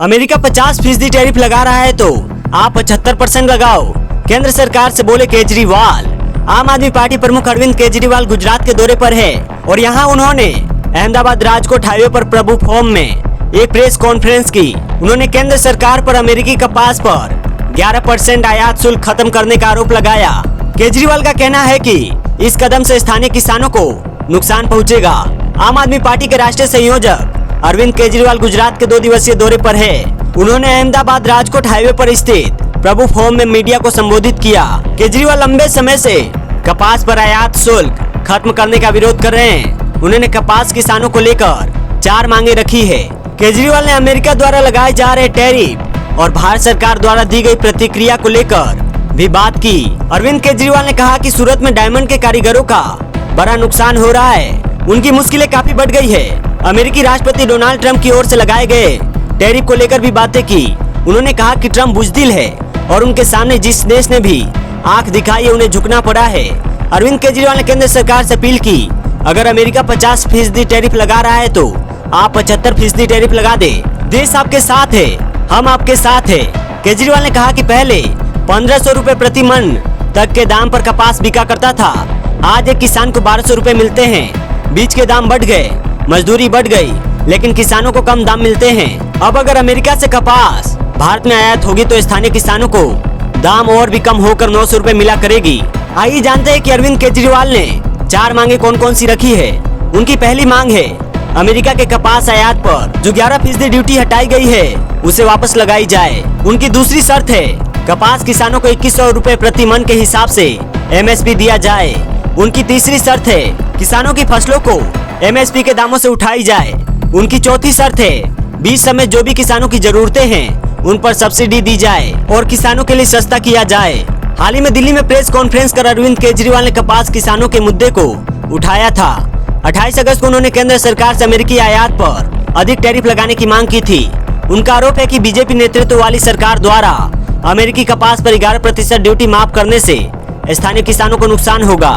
America 50% tariff लगा रहा है तो आप 75% लगाओ, केंद्र सरकार से बोले केजरीवाल। आम आदमी पार्टी प्रमुख अरविंद केजरीवाल गुजरात के दौरे पर है और यहाँ उन्होंने अहमदाबाद राजकोट हाईवे पर प्रभु फॉर्म में एक प्रेस कॉन्फ्रेंस की। उन्होंने केंद्र सरकार पर अमेरिकी कपास पर 11% आयात शुल्क खत्म करने का आरोप लगाया। केजरीवाल का कहना है कि इस कदम से स्थानीय किसानों को नुकसान पहुंचेगा। आम आदमी पार्टी के राष्ट्रीय संयोजक अरविंद केजरीवाल गुजरात के 2 दिवसीय दौरे पर है। उन्होंने अहमदाबाद राजकोट हाईवे पर स्थित प्रभु फॉर्म में मीडिया को संबोधित किया। केजरीवाल लंबे समय से कपास पर आयात शुल्क खत्म करने का विरोध कर रहे हैं। उन्होंने कपास किसानों को लेकर 4 मांगे रखी है। केजरीवाल ने अमेरिका द्वारा लगाए जा रहे टैरिफ और भारत सरकार द्वारा दी गई प्रतिक्रिया को लेकर भी बात की। अरविंद केजरीवाल ने कहा कि सूरत में डायमंड के कारीगरों का बड़ा नुकसान हो रहा है, उनकी मुश्किलें काफी बढ़ गई है। अमेरिकी राष्ट्रपति डोनाल्ड ट्रंप की ओर से लगाए गए टैरिफ को लेकर भी बातें की। उन्होंने कहा कि ट्रंप बुजदिल है और उनके सामने जिस देश ने भी आंख दिखाई है उन्हें झुकना पड़ा है। अरविंद केजरीवाल ने केंद्र सरकार से अपील की, अगर अमेरिका 50% टैरिफ लगा रहा है तो आप 75% टैरिफ लगा दे। देश आपके साथ है, हम आपके साथ है। केजरीवाल ने कहा कि पहले 1500 रुपए प्रति मन तक के दाम पर कपास बिका करता था, आज एक किसान को 1200 रुपए मिलते हैं। बीज के दाम बढ़ गए, मजदूरी बढ़ गई, लेकिन किसानों को कम दाम मिलते हैं। अब अगर अमेरिका से कपास भारत में आयात होगी तो स्थानीय किसानों को दाम और भी कम होकर 900 रुपए मिला करेगी। आइए जानते हैं कि अरविंद केजरीवाल ने 4 मांगे कौन कौन सी रखी है। उनकी पहली मांग है अमेरिका के कपास आयात पर जो 11% ड्यूटी हटाई गई है उसे वापस लगाई जाए। उनकी दूसरी शर्त है कपास किसानों को 2100 रुपए प्रति मन के हिसाब से MSP दिया जाए। उनकी तीसरी शर्त है किसानों की फसलों को MSP के दामों से उठाई जाए। उनकी चौथी शर्त है बीज समेत जो भी किसानों की जरूरतें हैं उन पर सब्सिडी दी जाए और किसानों के लिए सस्ता किया जाए। हाल ही में दिल्ली में प्रेस कॉन्फ्रेंस कर अरविंद केजरीवाल ने कपास किसानों के मुद्दे को उठाया था। 28 अगस्त को उन्होंने केंद्र सरकार से अमेरिकी आयात पर अधिक टैरिफ लगाने की मांग की थी। उनका आरोप है कि बीजेपी नेतृत्व वाली सरकार द्वारा अमेरिकी कपास पर 11% ड्यूटी माफ करने से स्थानीय किसानों को नुकसान होगा।